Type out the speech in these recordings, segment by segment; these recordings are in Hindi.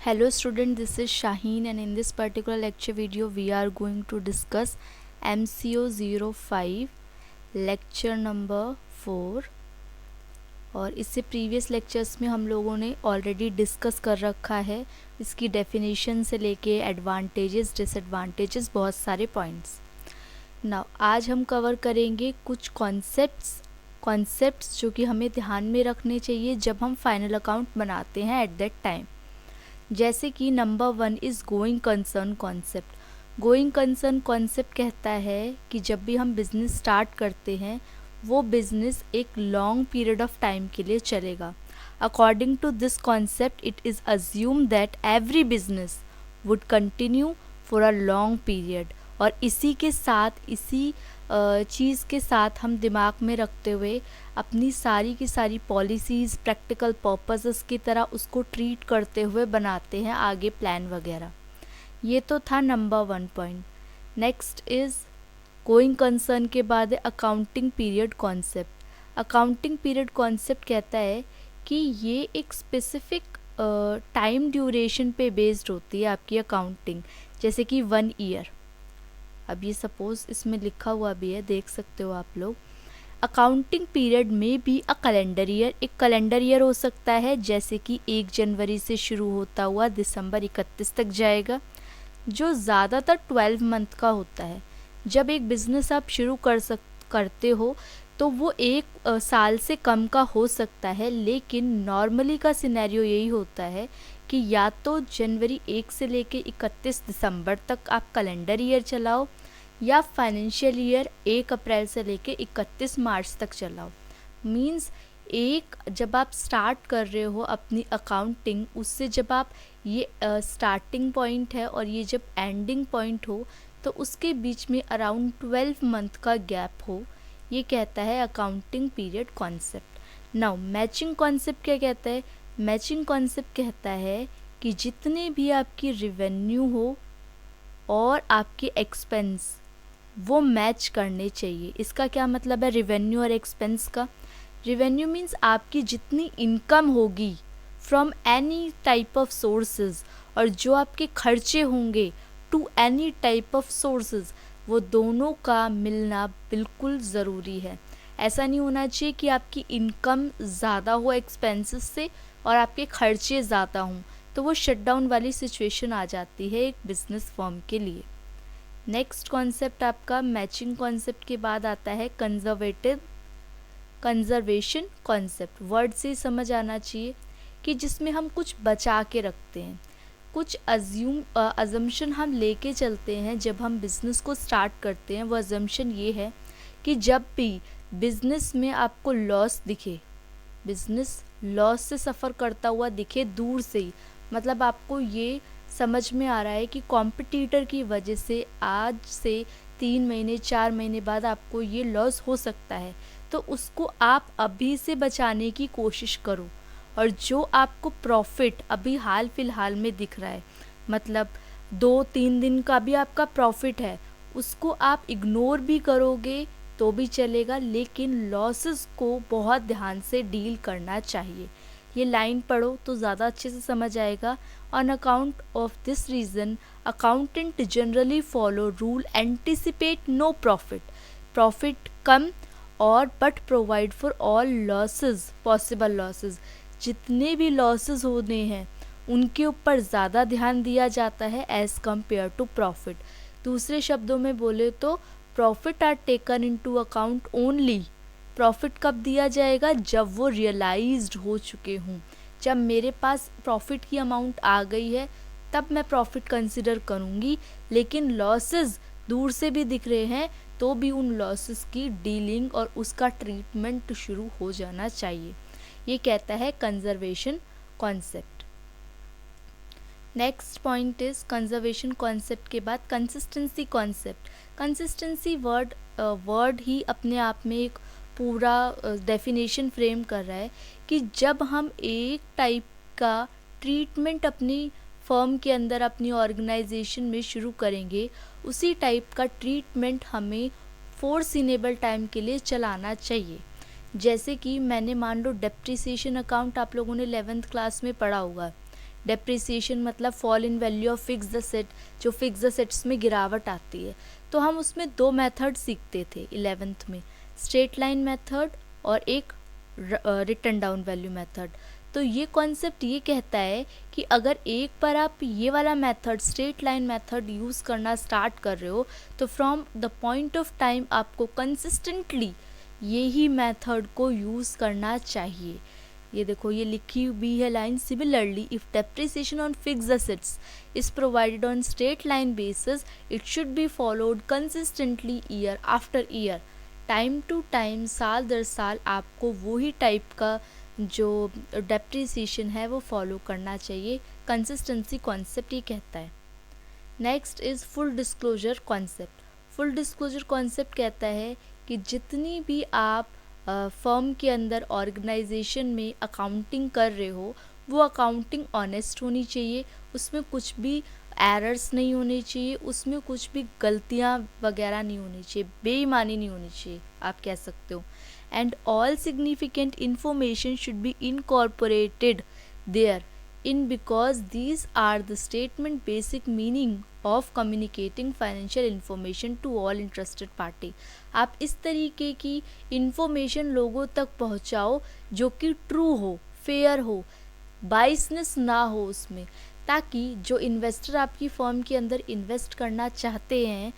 Hello student, this is Shaheen and in this particular lecture video we are going to discuss MCO 05 lecture number 4। और इससे प्रीवियस लेक्चर्स में हम लोगों ने ऑलरेडी डिस्कस कर रखा है इसकी डेफिनेशन से लेके एडवांटेजेस डिसएडवांटेजेस बहुत सारे पॉइंट्स। नाउ आज हम कवर करेंगे कुछ कॉन्सेप्ट्स जो कि हमें ध्यान में रखने चाहिए जब हम फाइनल अकाउंट बनाते हैं एट दैट टाइम। जैसे कि number 1 is going concern concept. Going concern concept कहता है कि जब भी हम बिज़नेस स्टार्ट करते हैं वो बिज़नेस एक लॉन्ग पीरियड ऑफ टाइम के लिए चलेगा। According to this concept it is assume that every business would continue for a long period. और इसी के साथ इसी चीज़ के साथ हम दिमाग में रखते हुए अपनी सारी की सारी पॉलिसीज़ प्रैक्टिकल पर्पसेस की तरह उसको ट्रीट करते हुए बनाते हैं आगे प्लान वगैरह। ये तो था number 1 point. Next is going concern के बाद है accounting period concept. Accounting period concept कहता है कि ये एक स्पेसिफिक टाइम ड्यूरेशन पे बेस्ड होती है आपकी अकाउंटिंग, जैसे कि 1 ईयर। अब ये सपोज़ इसमें लिखा हुआ भी है, देख सकते हो आप लोग। अकाउंटिंग पीरियड में भी अ कैलेंडर ईयर, एक कैलेंडर ईयर हो सकता है जैसे कि 1 जनवरी से शुरू होता हुआ दिसंबर 31 तक जाएगा, जो ज़्यादातर 12 मंथ का होता है। जब एक बिज़नेस आप शुरू करते हो तो वो एक साल से कम का हो सकता है, लेकिन नॉर्मली का सिनेरियो यही होता है कि या तो जनवरी 1 से लेके 31 दिसंबर तक आप कैलेंडर ईयर चलाओ या फाइनेंशियल ईयर 1 अप्रैल से लेके 31 मार्च तक चलाओ। मींस एक जब आप स्टार्ट कर रहे हो अपनी अकाउंटिंग, उससे जब आप ये स्टार्टिंग पॉइंट है और ये जब एंडिंग पॉइंट हो तो उसके बीच में अराउंड 12 मंथ का गैप हो, ये कहता है accounting period concept. Now matching concept क्या कहता है? मैचिंग कॉन्सेप्ट कहता है कि जितने भी आपकी रेवेन्यू हो और आपके एक्सपेंस वो मैच करने चाहिए। इसका क्या मतलब है रेवेन्यू और एक्सपेंस का? रेवेन्यू मीन्स आपकी जितनी इनकम होगी from any type of sources और जो आपके खर्चे होंगे to any type of sources, वो दोनों का मिलना बिल्कुल ज़रूरी है। ऐसा नहीं होना चाहिए कि आपकी इनकम ज़्यादा हो एक्सपेंसेस से और आपके खर्चे ज़्यादा हों, तो वो शटडाउन वाली सिचुएशन आ जाती है एक बिज़नेस फर्म के लिए। नेक्स्ट कॉन्सेप्ट आपका मैचिंग कॉन्सेप्ट के बाद आता है कंजर्वेशन कॉन्सेप्ट। वर्ड से समझ आना चाहिए कि जिसमें हम कुछ बचा के रखते हैं, कुछ अजम्पशन हम लेके चलते हैं जब हम बिज़नेस को स्टार्ट करते हैं। वो अजम्पशन ये है कि जब भी बिज़नेस में आपको लॉस दिखे, बिज़नेस लॉस से सफ़र करता हुआ दिखे दूर से ही, मतलब आपको ये समझ में आ रहा है कि कॉम्पिटिटर की वजह से आज से 3 महीने 4 महीने बाद आपको ये लॉस हो सकता है, तो उसको आप अभी से बचाने की कोशिश करो। और जो आपको प्रॉफिट अभी हाल फिलहाल में दिख रहा है, मतलब 2-3 दिन का भी आपका प्रॉफिट है, उसको आप इग्नोर भी करोगे तो भी चलेगा, लेकिन लॉसेस को बहुत ध्यान से डील करना चाहिए। ये लाइन पढ़ो तो ज़्यादा अच्छे से समझ आएगा। On account of this reason accountant generally follow rule anticipate no profit कम और but provide for all losses possible losses. जितने भी लॉसेस होने हैं उनके ऊपर ज़्यादा ध्यान दिया जाता है एज़ कम्पेयर टू प्रॉफिट। दूसरे शब्दों में बोले तो profit are taken into account only. Profit कब दिया जाएगा? जब वो रियलाइज्ड हो चुके हों, जब मेरे पास प्रॉफिट की अमाउंट आ गई है तब मैं प्रॉफिट कंसिडर करूँगी। लेकिन लॉसेस दूर से भी दिख रहे हैं तो भी उन लॉसेस की डीलिंग और उसका ट्रीटमेंट शुरू हो जाना चाहिए। ये कहता है conservation concept. Next point is conservation concept के बाद कंसिस्टेंसी कॉन्सेप्ट। कंसिस्टेंसी वर्ड ही अपने आप में एक पूरा डेफिनेशन फ्रेम कर रहा है कि जब हम एक टाइप का ट्रीटमेंट अपनी फर्म के अंदर अपनी ऑर्गेनाइजेशन में शुरू करेंगे, उसी टाइप का ट्रीटमेंट हमें फोर्सिनेबल टाइम के लिए चलाना चाहिए। जैसे कि मैंने मान लो डेप्रिसिएशन अकाउंट आप लोगों ने 11th क्लास में पढ़ा होगा। डेप्रिसिएशन मतलब fall in value of fix asset, जो फिक्स एसेट्स में गिरावट आती है। तो हम उसमें 2 मेथड सीखते थे 11th में, स्ट्रेट लाइन मेथड और एक रिटर्न डाउन वैल्यू मेथड। तो ये कॉन्सेप्ट ये कहता है कि अगर एक बार आप ये वाला method straight line method use करना स्टार्ट कर रहे हो तो from the point of time आपको कंसिस्टेंटली ये ही मेथड को यूज़ करना चाहिए। ये देखो ये लिखी हुई है line, similarly if depreciation on fixed assets is provided on straight line basis it should be followed consistently year after year. Time to time, साल दर साल आपको वही टाइप का जो डेप्रिसिएशन है वो फॉलो करना चाहिए। कंसिस्टेंसी कॉन्सेप्ट ये कहता है। Next is full disclosure concept. Full disclosure concept कहता है कि जितनी भी आप फर्म के अंदर ऑर्गेनाइजेशन में अकाउंटिंग कर रहे हो वो अकाउंटिंग ऑनेस्ट होनी चाहिए, उसमें कुछ भी एरर्स नहीं होने चाहिए, उसमें कुछ भी गलतियां वगैरह नहीं होनी चाहिए, बेईमानी नहीं होनी चाहिए आप कह सकते हो। And all significant information should be incorporated there in because these are the statement basic meaning of communicating financial information to all interested party। आप इस तरीके की इंफॉर्मेशन लोगों तक पहुंचाओ जो कि ट्रू हो, फेयर हो, बाइसनेस ना हो उसमें, ताकि जो इन्वेस्टर आपकी फर्म के अंदर इन्वेस्ट करना चाहते हैं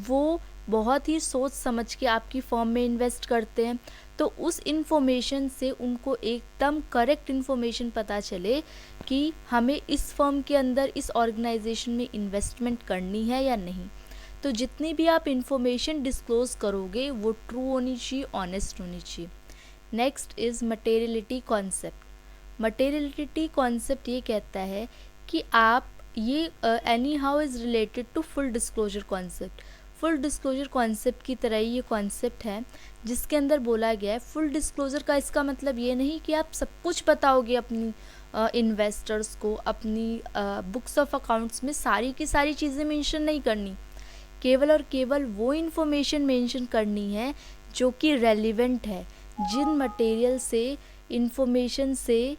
वो बहुत ही सोच समझ के आपकी फर्म में इन्वेस्ट करते हैं। तो उस इन्फॉर्मेशन से उनको एकदम करेक्ट इन्फॉर्मेशन पता चले कि हमें इस फर्म के अंदर इस ऑर्गेनाइजेशन में इन्वेस्टमेंट करनी है या नहीं। तो जितनी भी आप इन्फॉर्मेशन डिस्क्लोज करोगे वो ट्रू होनी चाहिए, ऑनेस्ट होनी चाहिए। Next is materiality concept. Materiality concept ये कहता है कि आप ये anyhow is related to full disclosure concept. Full disclosure concept की तरह ही ये कॉन्सेप्ट है जिसके अंदर बोला गया है फुल डिस्क्लोजर का इसका मतलब ये नहीं कि आप सब कुछ बताओगे अपनी इन्वेस्टर्स को, अपनी बुक्स ऑफ अकाउंट्स में सारी की सारी चीज़ें मेंशन नहीं करनी, केवल और केवल वो इन्फॉर्मेशन मेंशन करनी है जो कि रेलिवेंट है, जिन मटेरियल से इन्फॉर्मेशन से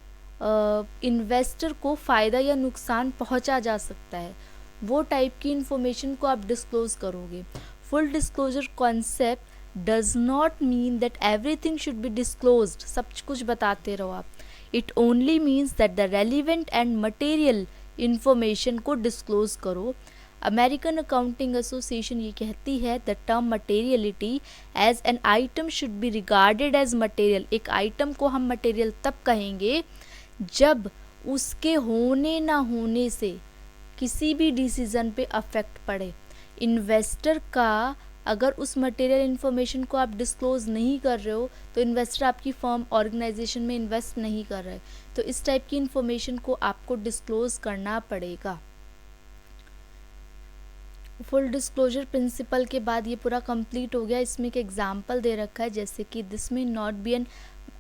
इन्वेस्टर को फ़ायदा या नुकसान पहुंचा जा सकता है, वो टाइप की इन्फॉर्मेशन को आप डिस्क्लोज करोगे। Full disclosure concept does not mean that everything should be disclosed, सब कुछ बताते रहो आप। It only means that the relevant and material information को डिस्क्लोज करो। अमेरिकन अकाउंटिंग एसोसिएशन ये कहती है the term materiality as an item should be regarded as material. एक आइटम को हम मटेरियल तब कहेंगे जब उसके होने ना होने से किसी भी डिसीज़न पे अफेक्ट पड़े। इन्वेस्टर का अगर उस मटेरियल इन्फॉर्मेशन को आप डिस्क्लोज नहीं कर रहे हो तो इन्वेस्टर आपकी फर्म ऑर्गेनाइजेशन में इन्वेस्ट नहीं कर रहे, तो इस टाइप की इन्फॉर्मेशन को आपको डिस्क्लोज करना पड़ेगा। फुल डिस्क्लोजर प्रिंसिपल के बाद ये पूरा कंप्लीट हो गया। इसमें एक एग्जांपल दे रखा है जैसे कि दिस में not be an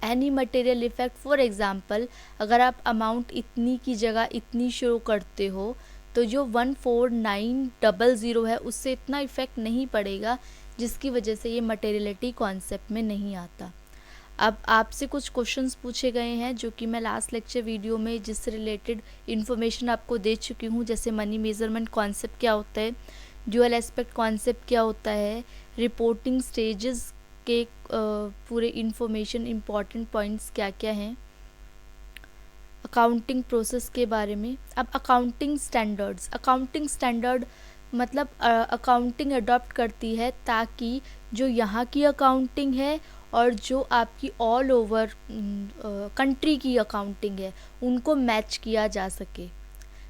any material effect. For example अगर आप अमाउंट इतनी की जगह इतनी शो करते हो तो जो 14900 है उससे इतना इफेक्ट नहीं पड़ेगा, जिसकी वजह से ये मटेरियलिटी कॉन्सेप्ट में नहीं आता। अब आपसे कुछ क्वेश्चंस पूछे गए हैं जो कि मैं लास्ट लेक्चर वीडियो में जिससे रिलेटेड इन्फॉर्मेशन आपको दे चुकी हूँ, जैसे मनी मेजरमेंट कॉन्सेप्ट क्या होता है, ड्यूअल एस्पेक्ट कॉन्सेप्ट क्या होता है, रिपोर्टिंग स्टेजेस के पूरे इन्फॉर्मेशन इम्पॉर्टेंट पॉइंट्स क्या क्या हैं, अकाउंटिंग प्रोसेस के बारे में। अब अकाउंटिंग स्टैंडर्ड्स, अकाउंटिंग स्टैंडर्ड मतलब अकाउंटिंग अडॉप्ट करती है ताकि जो यहाँ की अकाउंटिंग है और जो आपकी ऑल ओवर कंट्री की अकाउंटिंग है उनको मैच किया जा सके।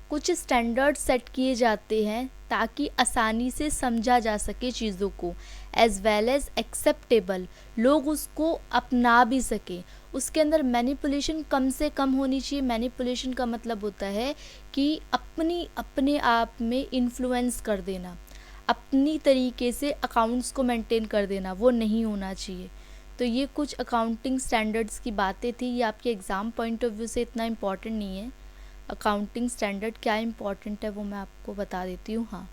कुछ स्टैंडर्ड सेट किए जाते हैं ताकि आसानी से समझा जा सके चीज़ों को, एज वेल एज एक्सेप्टेबल, लोग उसको अपना भी सकें। उसके अंदर मैनिपुलेशन कम से कम होनी चाहिए। मैनिपुलेशन का मतलब होता है कि अपने आप में इन्फ्लुएंस कर देना, अपनी तरीके से अकाउंट्स को मेंटेन कर देना, वो नहीं होना चाहिए। तो ये कुछ अकाउंटिंग स्टैंडर्ड्स की बातें थी। ये आपके एग्ज़ाम पॉइंट ऑफ व्यू से इतना इम्पॉर्टेंट नहीं है। अकाउंटिंग स्टैंडर्ड क्या इम्पॉर्टेंट है वो मैं आपको बता देती हूँ। हाँ,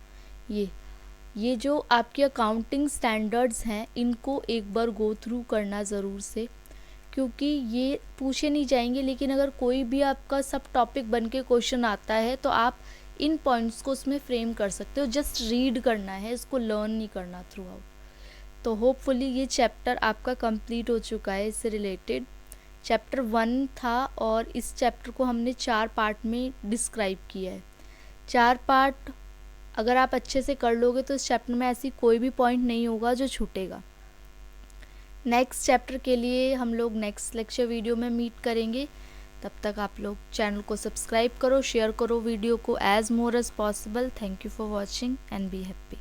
ये जो आपके अकाउंटिंग स्टैंडर्ड्स हैं इनको एक बार गो थ्रू करना ज़रूर से, क्योंकि ये पूछे नहीं जाएंगे, लेकिन अगर कोई भी आपका सब टॉपिक बन के क्वेश्चन आता है तो आप इन पॉइंट्स को उसमें फ्रेम कर सकते हो। जस्ट रीड करना है, इसको लर्न नहीं करना थ्रू आउट। तो होपफुली ये चैप्टर आपका कंप्लीट हो चुका है। इससे रिलेटेड चैप्टर 1 था और इस चैप्टर को हमने 4 पार्ट में डिस्क्राइब किया है। 4 पार्ट अगर आप अच्छे से कर लोगे तो इस चैप्टर में ऐसी कोई भी पॉइंट नहीं होगा जो छूटेगा। नेक्स्ट चैप्टर के लिए हम लोग नेक्स्ट लेक्चर वीडियो में मीट करेंगे। तब तक आप लोग चैनल को सब्सक्राइब करो, शेयर करो वीडियो को as more as possible. Thank you for watching and be happy.